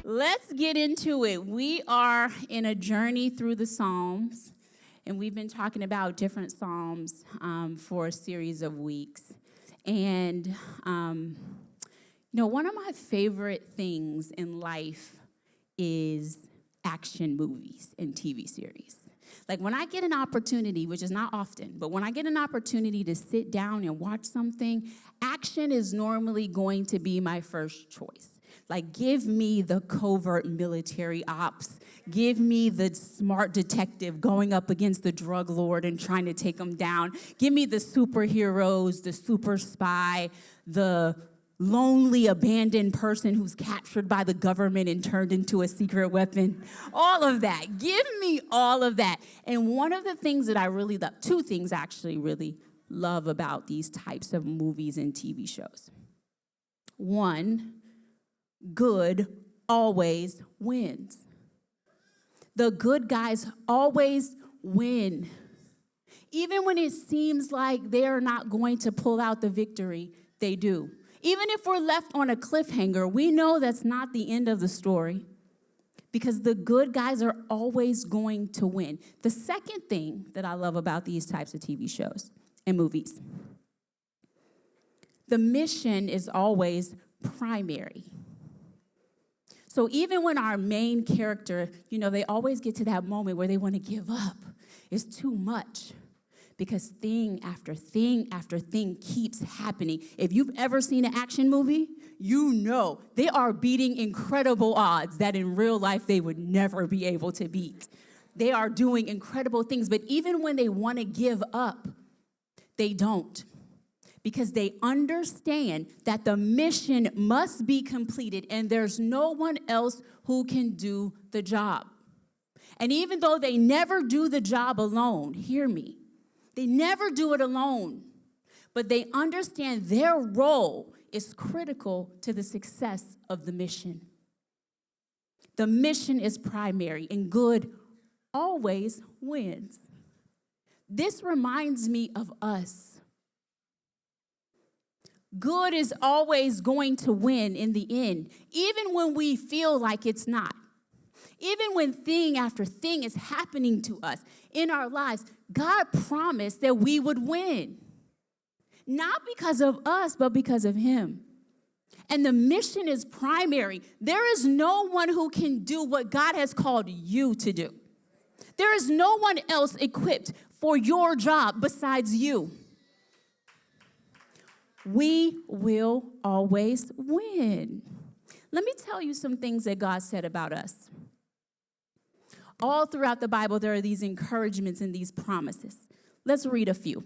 Let's get into it. We are in a journey through the Psalms, and we've been talking about different Psalms for a series of weeks. And, one of my favorite things in life is action movies and TV series. Like when I get an opportunity, which is not often, but when I get an opportunity to sit down and watch something, action is normally going to be my first choice. Like, give me the covert military ops. Give me the smart detective going up against the drug lord and trying to take him down. Give me the superheroes, the super spy, the lonely, abandoned person who's captured by the government and turned into a secret weapon. All of that. Give me all of that. And one of the things that I really love, two things actually really love about these types of movies and TV shows. One, good always wins. The good guys always win. Even when it seems like they're not going to pull out the victory, they do. Even if we're left on a cliffhanger, we know that's not the end of the story because the good guys are always going to win. The second thing that I love about these types of TV shows and movies, the mission is always primary. So even when our main character, they always get to that moment where they want to give up. It's too much because thing after thing after thing keeps happening. If you've ever seen an action movie, they are beating incredible odds that in real life they would never be able to beat. They are doing incredible things, but even when they want to give up, they don't. Because they understand that the mission must be completed and there's no one else who can do the job. And even though they never do the job alone, hear me, they never do it alone, but they understand their role is critical to the success of the mission. The mission is primary and good always wins. This reminds me of us. Good is always going to win in the end, even when we feel like it's not. Even when thing after thing is happening to us in our lives, God promised that we would win. Not because of us, but because of Him. And the mission is primary. There is no one who can do what God has called you to do. There is no one else equipped for your job besides you. We will always win. Let me tell you some things that God said about us. All throughout the Bible, there are these encouragements and these promises. Let's read a few.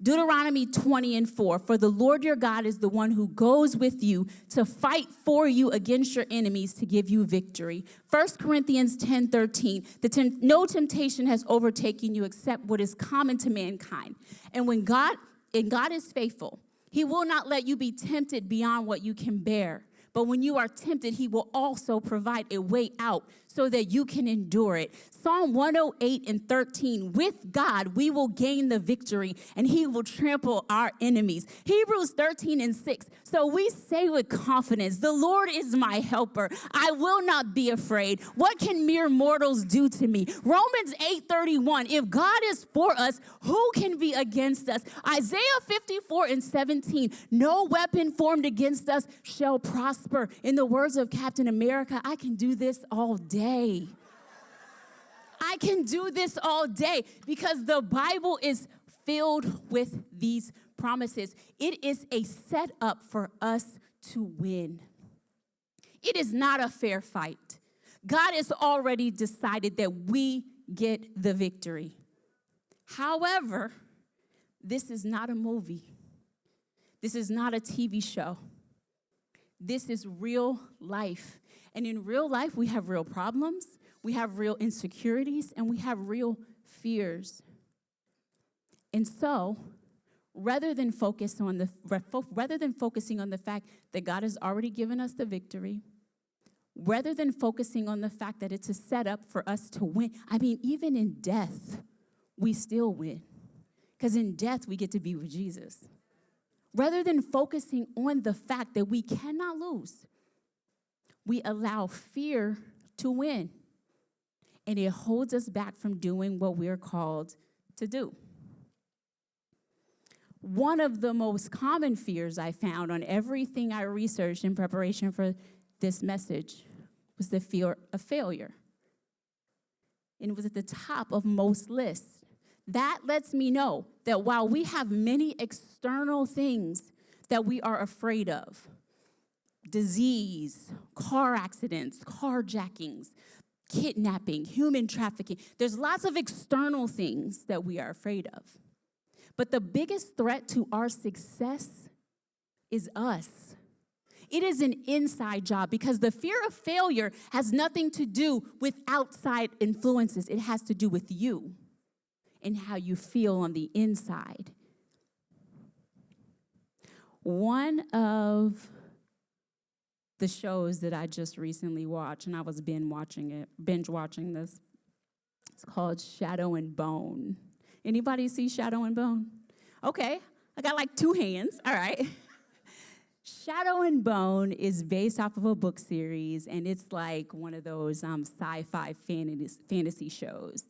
Deuteronomy 20:4, for the Lord your God is the one who goes with you to fight for you against your enemies to give you victory. 1 Corinthians 10:13, no temptation has overtaken you except what is common to mankind. And God is faithful. He will not let you be tempted beyond what you can bear. But when you are tempted, He will also provide a way out so that you can endure it. Psalm 108:13, with God, we will gain the victory and He will trample our enemies. Hebrews 13:6, so we say with confidence, the Lord is my helper. I will not be afraid. What can mere mortals do to me? Romans 8:31, if God is for us, who can be against us? Isaiah 54:17, no weapon formed against us shall prosper. In the words of Captain America, I can do this all day. I can do this all day because the Bible is filled with these promises. It is a setup for us to win. It is not a fair fight. God has already decided that we get the victory. However, this is not a movie. This is not a TV show. This is real life. And in real life, we have real problems, we have real insecurities, and we have real fears. And so, rather than focusing on the fact that God has already given us the victory, rather than focusing on the fact that it's a setup for us to win, I mean, even in death, we still win. Because in death, we get to be with Jesus. Rather than focusing on the fact that we cannot lose, we allow fear to win. And it holds us back from doing what we're called to do. One of the most common fears I found on everything I researched in preparation for this message was the fear of failure. And it was at the top of most lists. That lets me know that while we have many external things that we are afraid of, disease, car accidents, carjackings, kidnapping, human trafficking, there's lots of external things that we are afraid of. But the biggest threat to our success is us. It is an inside job because the fear of failure has nothing to do with outside influences. It has to do with you and how you feel on the inside. One of the shows that I just recently watched, and I was binge watching this, it's called Shadow and Bone. Anybody see Shadow and Bone? Okay, I got like 2 hands, all right. Shadow and Bone is based off of a book series, and it's like one of those sci-fi fantasy shows.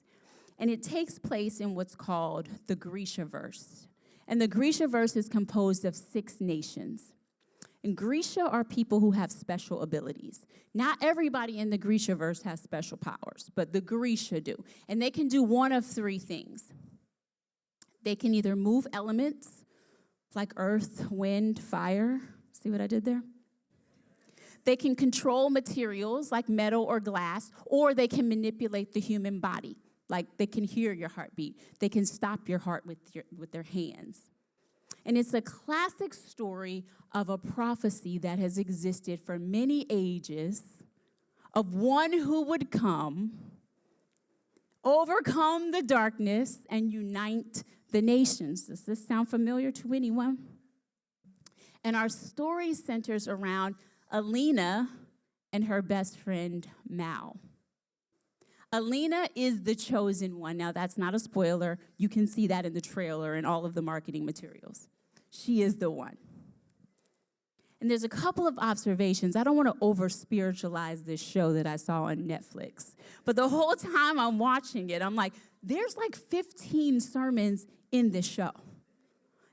And it takes place in what's called the Grishaverse. And the Grishaverse is composed of 6 nations. And Grisha are people who have special abilities. Not everybody in the Grishaverse has special powers, but the Grisha do. And they can do one of 3 things. They can either move elements like earth, wind, fire. See what I did there? They can control materials like metal or glass, or they can manipulate the human body. Like they can hear your heartbeat. They can stop your heart with their hands. And it's a classic story of a prophecy that has existed for many ages of one who would come, overcome the darkness, and unite the nations. Does this sound familiar to anyone? And our story centers around Alina and her best friend, Mal. Alina is the chosen one. Now, that's not a spoiler. You can see that in the trailer and all of the marketing materials. She is the one. And there's a couple of observations. I don't want to over-spiritualize this show that I saw on Netflix. But the whole time I'm watching it, I'm like, there's like 15 sermons in this show.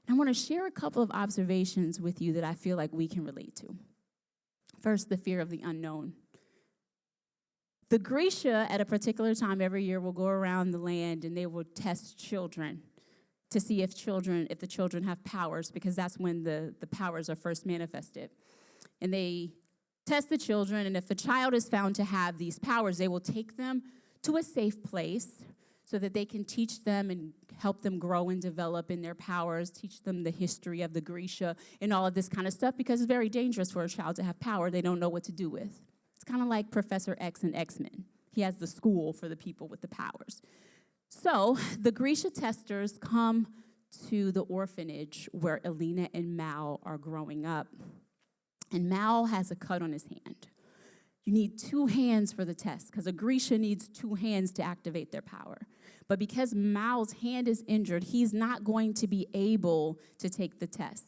And I want to share a couple of observations with you that I feel like we can relate to. First, the fear of the unknown. The Grisha, at a particular time every year, will go around the land and they will test children to see if the children have powers, because that's when the powers are first manifested. And they test the children, and if the child is found to have these powers, they will take them to a safe place so that they can teach them and help them grow and develop in their powers, teach them the history of the Grisha and all of this kind of stuff, because it's very dangerous for a child to have power they don't know what to do with. It's kind of like Professor X and X-Men. He has the school for the people with the powers. So the Grisha testers come to the orphanage where Alina and Mal are growing up. And Mal has a cut on his hand. You need 2 hands for the test, because a Grisha needs 2 hands to activate their power. But because Mal's hand is injured, he's not going to be able to take the test.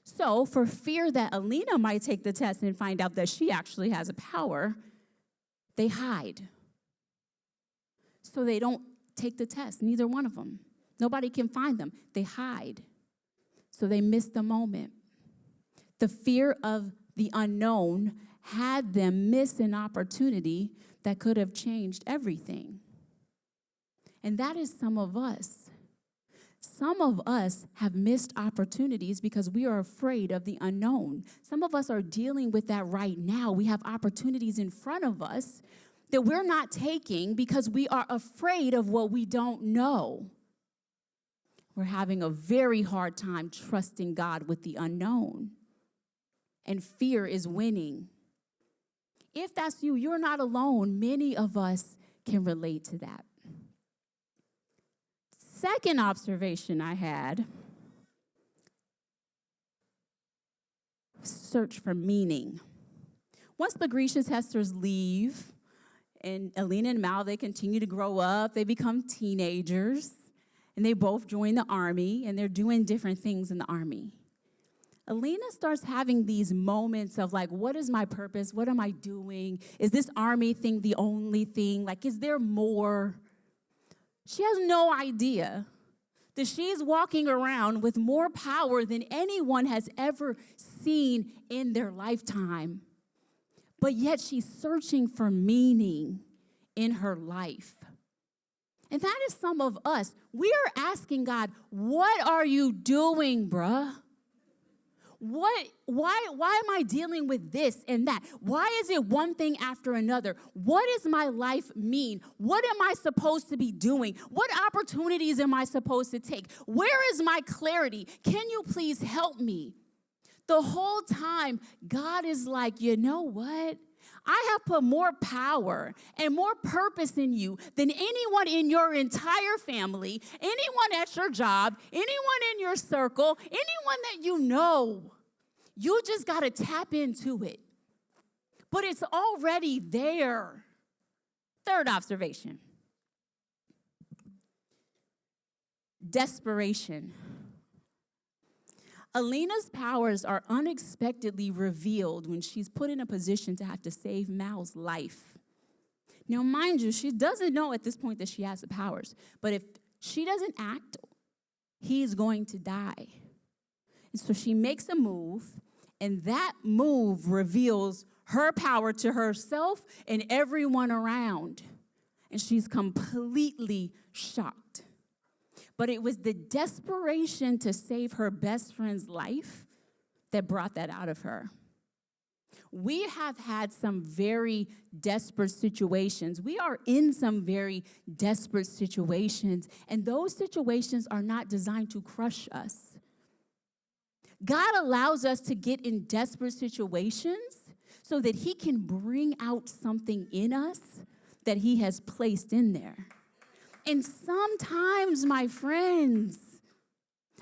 So for fear that Alina might take the test and find out that she actually has a power, they hide. So they don't take the test, neither one of them. Nobody can find them. They hide. So they miss the moment. The fear of the unknown had them miss an opportunity that could have changed everything. And that is some of us. Some of us have missed opportunities because we are afraid of the unknown. Some of us are dealing with that right now. We have opportunities in front of us that we're not taking because we are afraid of what we don't know. We're having a very hard time trusting God with the unknown. And fear is winning. If that's you, you're not alone. Many of us can relate to that. Second observation I had, search for meaning. Once the Grecian testers leave, and Alina and Mal, they continue to grow up, they become teenagers, and they both join the army, and they're doing different things in the army. Alina starts having these moments of like, what is my purpose? What am I doing? Is this army thing the only thing? Like, is there more? She has no idea that she's walking around with more power than anyone has ever seen in their lifetime. But yet she's searching for meaning in her life. And that is some of us. We are asking God, what are you doing, bruh? Why am I dealing with this and that? Why is it one thing after another? What does my life mean? What am I supposed to be doing? What opportunities am I supposed to take? Where is my clarity? Can you please help me? The whole time, God is like, you know what? I have put more power and more purpose in you than anyone in your entire family, anyone at your job, anyone in your circle, anyone that you know. You just got to tap into it. But it's already there. Third observation. Desperation. Alina's powers are unexpectedly revealed when she's put in a position to have to save Mal's life. Now, mind you, she doesn't know at this point that she has the powers. But if she doesn't act, he's going to die. And so she makes a move, and that move reveals her power to herself and everyone around. And she's completely shocked. But it was the desperation to save her best friend's life that brought that out of her. We have had some very desperate situations. We are in some very desperate situations, and those situations are not designed to crush us. God allows us to get in desperate situations so that he can bring out something in us that he has placed in there. And sometimes, my friends,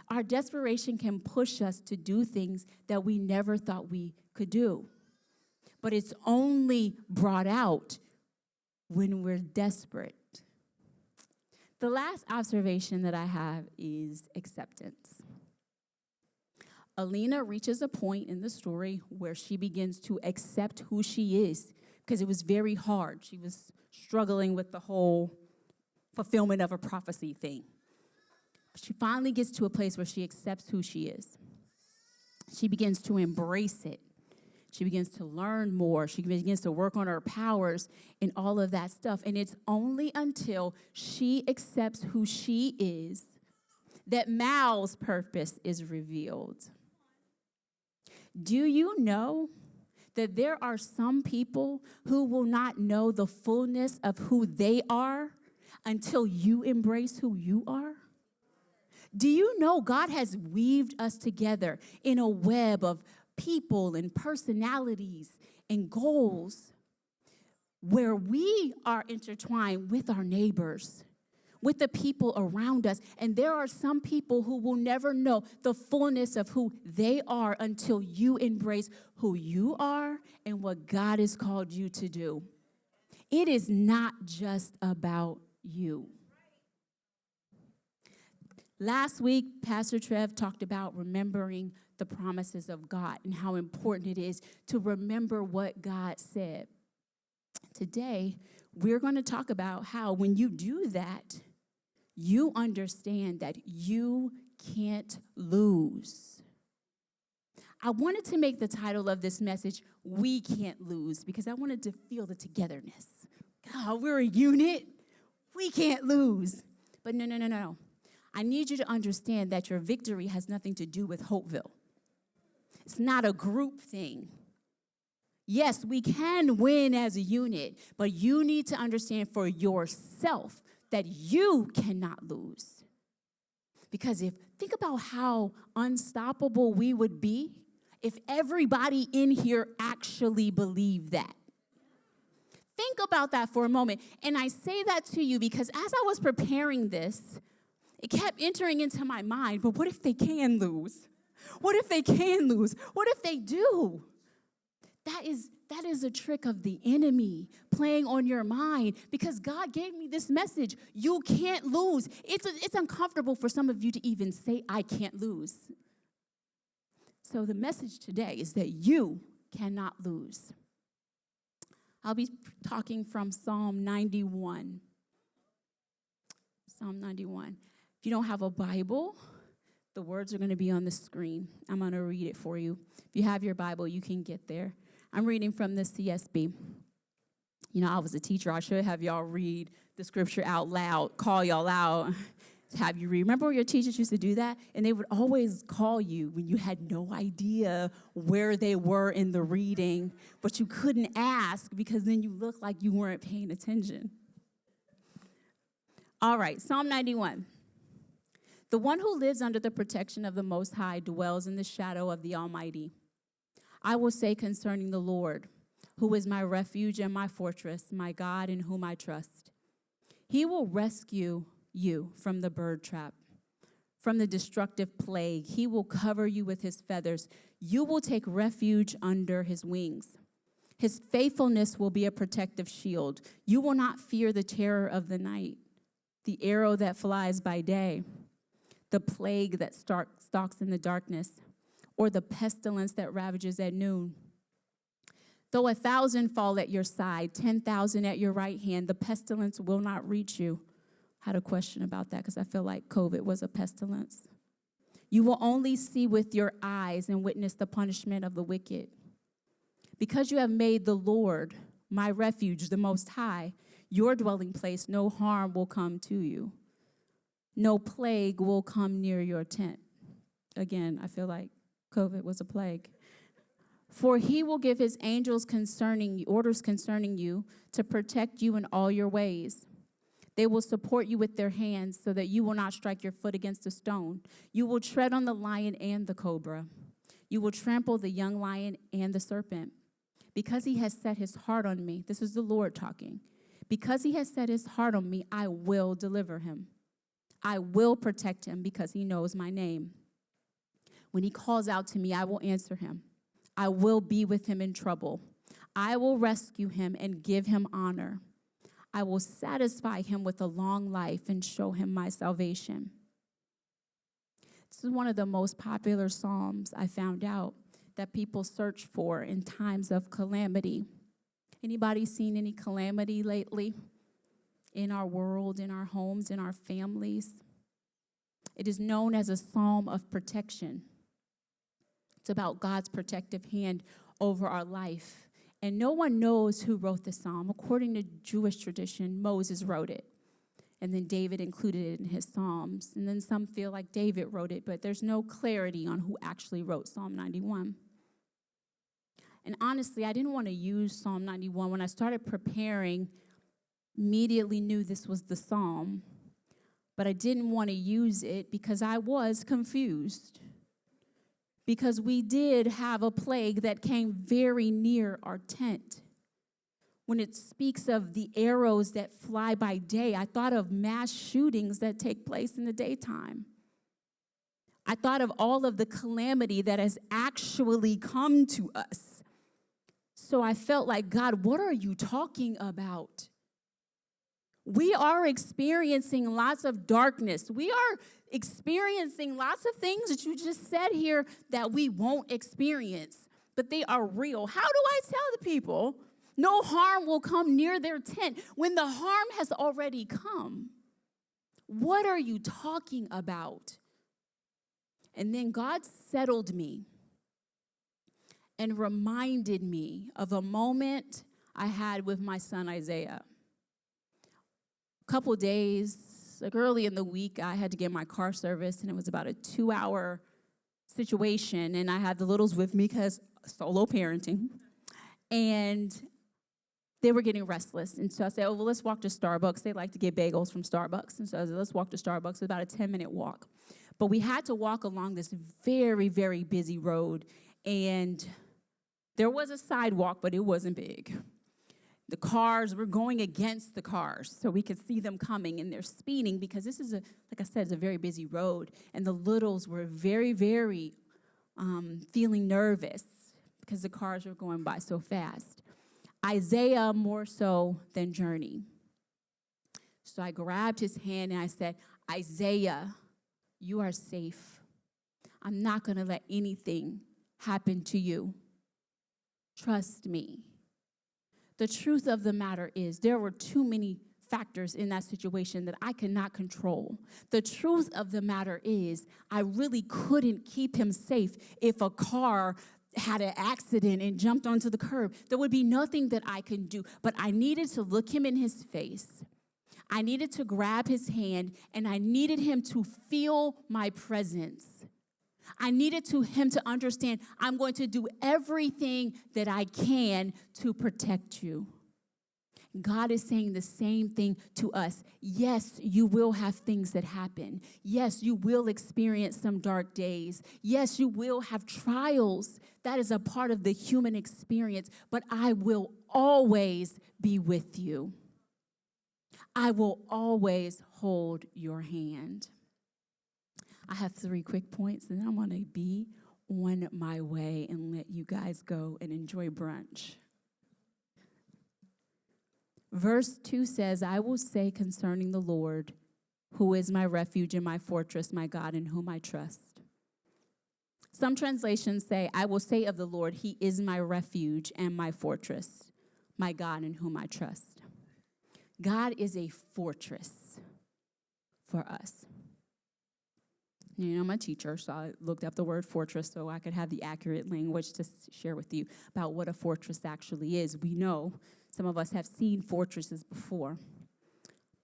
our desperation can push us to do things that we never thought we could do. But it's only brought out when we're desperate. The last observation that I have is acceptance. Alina reaches a point in the story where she begins to accept who she is, because it was very hard. She was struggling with the whole fulfillment of a prophecy thing. She finally gets to a place where she accepts who she is. She begins to embrace it. She begins to learn more. She begins to work on her powers and all of that stuff. And it's only until she accepts who she is that Mal's purpose is revealed. Do you know that there are some people who will not know the fullness of who they are until you embrace who you are? Do you know God has weaved us together in a web of people and personalities and goals where we are intertwined with our neighbors, with the people around us. And there are some people who will never know the fullness of who they are until you embrace who you are and what God has called you to do. It is not just about you. Last week, Pastor Trev talked about remembering the promises of God and how important it is to remember what God said. Today, we're going to talk about how when you do that, you understand that you can't lose. I wanted to make the title of this message, We Can't Lose, because I wanted to feel the togetherness. Oh, we're a unit. We can't lose. But no. I need you to understand that your victory has nothing to do with Hopeville. It's not a group thing. Yes, we can win as a unit, but you need to understand for yourself that you cannot lose. Because think about how unstoppable we would be if everybody in here actually believed that. Think about that for a moment. And I say that to you because as I was preparing this, it kept entering into my mind, but what if they can lose? What if they can lose? What if they do? That is a trick of the enemy playing on your mind because God gave me this message. You can't lose. It's uncomfortable for some of you to even say, I can't lose. So the message today is that you cannot lose. I'll be talking from Psalm 91. Psalm 91. If you don't have a Bible, the words are going to be on the screen. I'm going to read it for you. If you have your Bible, you can get there. I'm reading from the CSB. You know, I was a teacher. I should have y'all read the scripture out loud, call y'all out, have you read. Remember your teachers used to do that? And they would always call you when you had no idea where they were in the reading, but you couldn't ask because then you looked like you weren't paying attention. All right, Psalm 91. The one who lives under the protection of the Most High dwells in the shadow of the Almighty. I will say concerning the Lord, who is my refuge and my fortress, my God in whom I trust. He will rescue you from the bird trap, from the destructive plague. He will cover you with his feathers. You will take refuge under his wings. His faithfulness will be a protective shield. You will not fear the terror of the night, the arrow that flies by day, the plague that stalks in the darkness, or the pestilence that ravages at noon. Though 1,000 fall at your side, 10,000 at your right hand, the pestilence will not reach you. I had a question about that because I feel like COVID was a pestilence. You will only see with your eyes and witness the punishment of the wicked. Because you have made the Lord my refuge, the Most High, your dwelling place, no harm will come to you. No plague will come near your tent. Again, I feel like COVID was a plague. For he will give his angels orders concerning you to protect you in all your ways. They will support you with their hands so that you will not strike your foot against a stone. You will tread on the lion and the cobra. You will trample the young lion and the serpent. Because he has set his heart on me, this is the Lord talking. Because he has set his heart on me, I will deliver him. I will protect him because he knows my name. When he calls out to me, I will answer him. I will be with him in trouble. I will rescue him and give him honor. I will satisfy him with a long life and show him my salvation. This is one of the most popular psalms I found out that people search for in times of calamity. Anybody seen any calamity lately in our world, in our homes, in our families? It is known as a psalm of protection. It's about God's protective hand over our life. And no one knows who wrote the psalm. According to Jewish tradition, Moses wrote it. And then David included it in his psalms. And then some feel like David wrote it, but there's no clarity on who actually wrote Psalm 91. And honestly, I didn't want to use Psalm 91. When I started preparing, immediately knew this was the psalm. But I didn't want to use it because I was confused. Because we did have a plague that came very near our tent. When it speaks of the arrows that fly by day, I thought of mass shootings that take place in the daytime. I thought of all of the calamity that has actually come to us. So I felt like, God, what are you talking about? We are experiencing lots of darkness. We are experiencing lots of things that you just said here that we won't experience, but they are real. How do I tell the people no harm will come near their tent when the harm has already come? What are you talking about? And then God settled me and reminded me of a moment I had with my son Isaiah. A couple days, like early in the week, I had to get my car serviced, and it was about a 2-hour situation, and I had the littles with me because solo parenting. And they were getting restless. And so I said, oh, well, let's walk to Starbucks. They like to get bagels from Starbucks. And so I said, let's walk to Starbucks. It's about a 10-minute walk. But we had to walk along this very, very busy road. And there was a sidewalk, but it wasn't big. The cars were going against the cars, so we could see them coming, and they're speeding because this is, like I said, it's a very busy road. And the littles were very, very feeling nervous because the cars were going by so fast. Isaiah more so than Journey. So I grabbed his hand and I said, Isaiah, you are safe. I'm not going to let anything happen to you. Trust me. The truth of the matter is there were too many factors in that situation that I could not control. The truth of the matter is I really couldn't keep him safe if a car had an accident and jumped onto the curb. There would be nothing that I could do, but I needed to look him in his face. I needed to grab his hand, and I needed him to feel my presence. I needed him to understand I'm going to do everything that I can to protect you. God is saying the same thing to us. Yes, you will have things that happen. Yes, you will experience some dark days. Yes, you will have trials. That is a part of the human experience, but I will always be with you. I will always hold your hand. I have 3 quick points, and I'm going to be on my way and let you guys go and enjoy brunch. Verse 2 says, I will say concerning the Lord, who is my refuge and my fortress, my God in whom I trust. Some translations say, I will say of the Lord, he is my refuge and my fortress, my God in whom I trust. God is a fortress for us. You know, I'm a teacher, so I looked up the word fortress so I could have the accurate language to share with you about what a fortress actually is. We know some of us have seen fortresses before.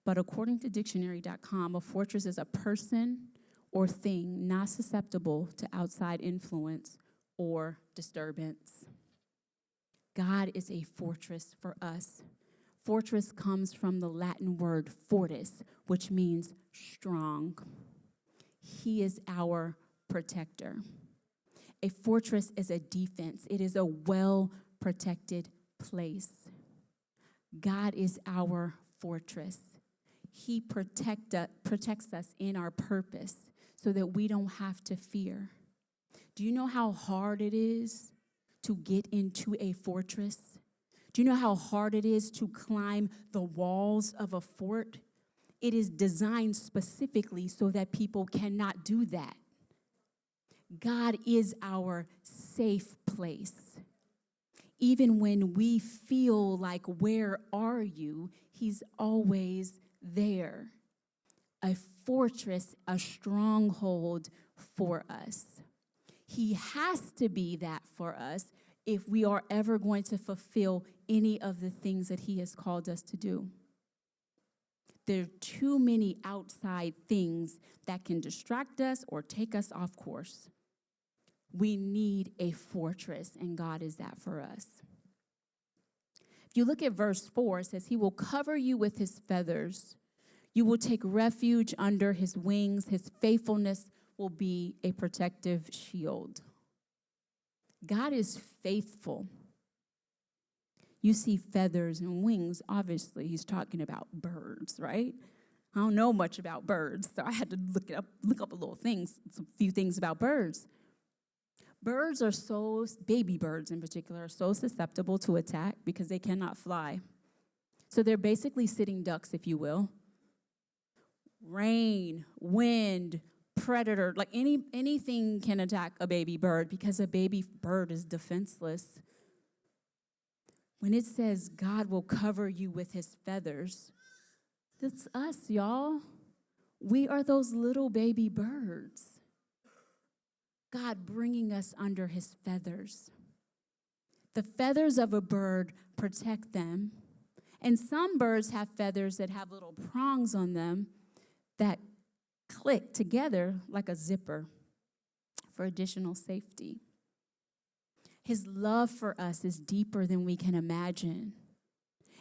But according to dictionary.com, a fortress is a person or thing not susceptible to outside influence or disturbance. God is a fortress for us. Fortress comes from the Latin word fortis, which means strong. He is our protector. A fortress is a defense. It is a well-protected place. God is our fortress. He protects us in our purpose so that we don't have to fear. Do you know how hard it is to get into a fortress? Do you know how hard it is to climb the walls of a fort? It is designed specifically so that people cannot do that. God is our safe place. Even when we feel like, where are you? He's always there. A fortress, a stronghold for us. He has to be that for us if we are ever going to fulfill any of the things that he has called us to do. There are too many outside things that can distract us or take us off course. We need a fortress, and God is that for us. If you look at verse 4, it says, he will cover you with his feathers. You will take refuge under his wings. His faithfulness will be a protective shield. God is faithful. You see feathers and wings, obviously he's talking about birds, right? I don't know much about birds, so I had to look up a few things about birds. Birds are baby birds in particular, are so susceptible to attack because they cannot fly. So they're basically sitting ducks, if you will. Rain, wind, predator, like anything can attack a baby bird because a baby bird is defenseless. When it says God will cover you with his feathers, that's us, y'all. We are those little baby birds. God bringing us under his feathers. The feathers of a bird protect them. And some birds have feathers that have little prongs on them that click together like a zipper for additional safety. His love for us is deeper than we can imagine.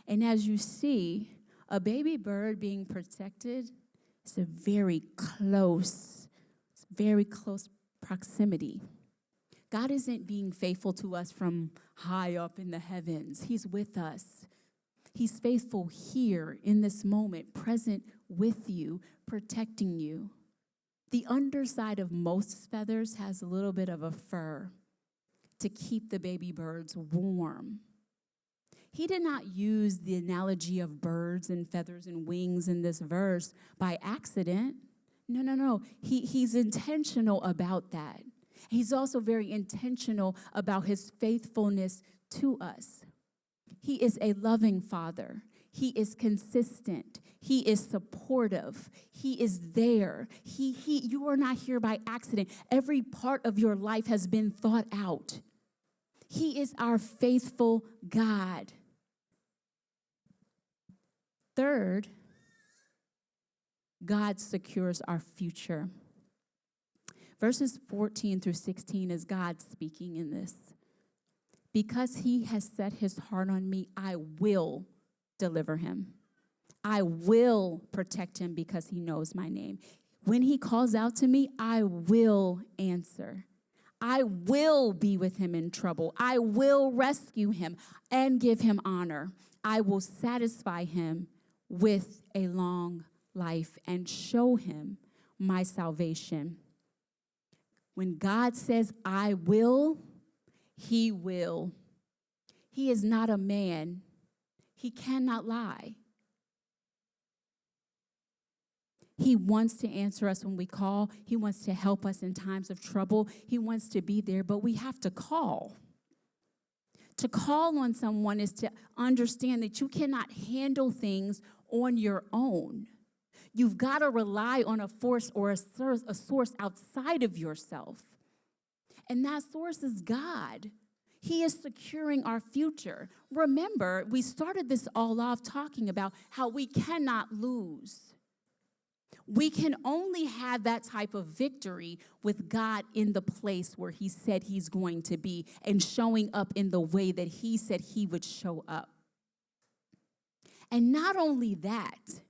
And as you see, a baby bird being protected is a very close proximity. God isn't being faithful to us from high up in the heavens. He's with us. He's faithful here in this moment, present with you, protecting you. The underside of most feathers has a little bit of a fur to keep the baby birds warm. He did not use the analogy of birds and feathers and wings in this verse by accident. No. He's intentional about that. He's also very intentional about his faithfulness to us. He is a loving father. He is consistent. He is supportive. He is there. You are not here by accident. Every part of your life has been thought out. He is our faithful God. Third, God secures our future. Verses 14 through 16 is God speaking in this. Because he has set his heart on me, I will deliver him. I will protect him because he knows my name. When he calls out to me, I will answer. I will be with him in trouble. I will rescue him and give him honor. I will satisfy him with a long life and show him my salvation. When God says, I will, he will. He is not a man. He cannot lie. He wants to answer us when we call. He wants to help us in times of trouble. He wants to be there, but we have to call. To call on someone is to understand that you cannot handle things on your own. You've got to rely on a force or a source outside of yourself. And that source is God. He is securing our future. Remember, we started this all off talking about how we cannot lose. We can only have that type of victory with God in the place where he said he's going to be and showing up in the way that he said he would show up. And not only that,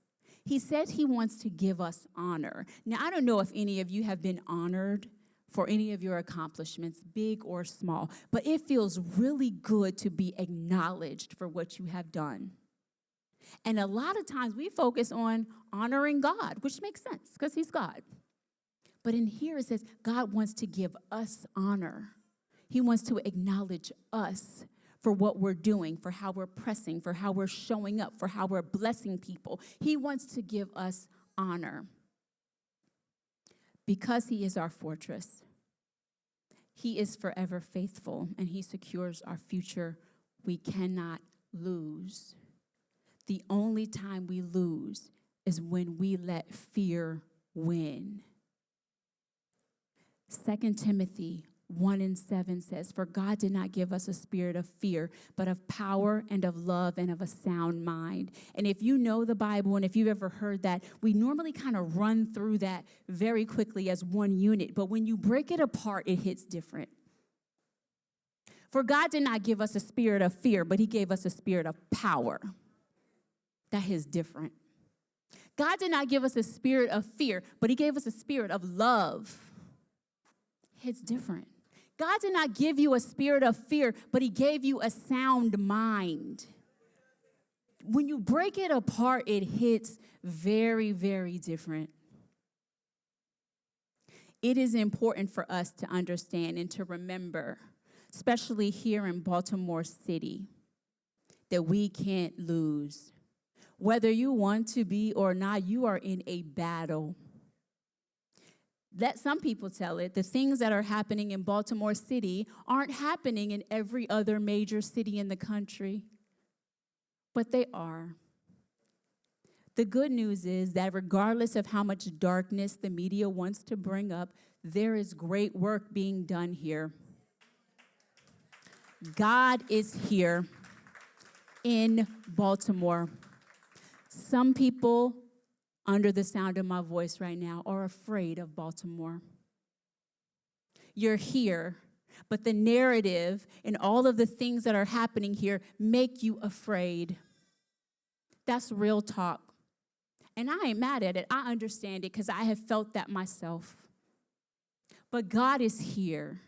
he said he wants to give us honor. Now, I don't know if any of you have been honored for any of your accomplishments, big or small, but it feels really good to be acknowledged for what you have done. And a lot of times we focus on honoring God, which makes sense because he's God. But in here it says God wants to give us honor. He wants to acknowledge us for what we're doing, for how we're pressing, for how we're showing up, for how we're blessing people. He wants to give us honor. Because he is our fortress, he is forever faithful, and he secures our future. We cannot lose. The only time we lose is when we let fear win. 2 Timothy 1:7 says, for God did not give us a spirit of fear, but of power and of love and of a sound mind. And if you know the Bible and if you've ever heard that, we normally kind of run through that very quickly as one unit. But when you break it apart, it hits different. For God did not give us a spirit of fear, but he gave us a spirit of power. That is different. God did not give us a spirit of fear, but he gave us a spirit of love. It's different. God did not give you a spirit of fear, but he gave you a sound mind. When you break it apart, it hits very, very different. It is important for us to understand and to remember, especially here in Baltimore City, that we can't lose. Whether you want to be or not, you are in a battle. Let some people tell it, the things that are happening in Baltimore City aren't happening in every other major city in the country. But they are. The good news is that regardless of how much darkness the media wants to bring up, there is great work being done here. God is here in Baltimore. Some people under the sound of my voice right now are afraid of Baltimore. You're here, but the narrative and all of the things that are happening here make you afraid. That's real talk. And I ain't mad at it. I understand it because I have felt that myself. But God is here.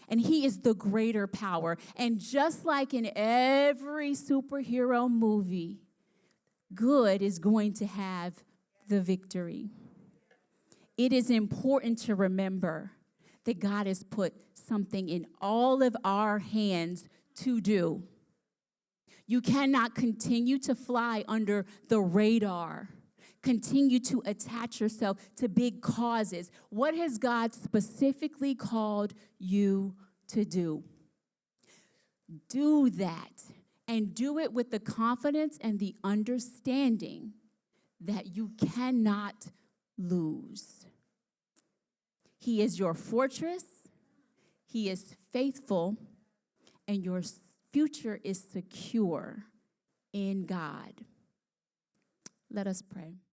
And he is the greater power. And just like in every superhero movie, good is going to have the victory. It is important to remember that God has put something in all of our hands to do. You cannot continue to fly under the radar. Continue to attach yourself to big causes. What has God specifically called you to do? Do that, and do it with the confidence and the understanding that you cannot lose. He is your fortress. He is faithful, and your future is secure in God. Let us pray.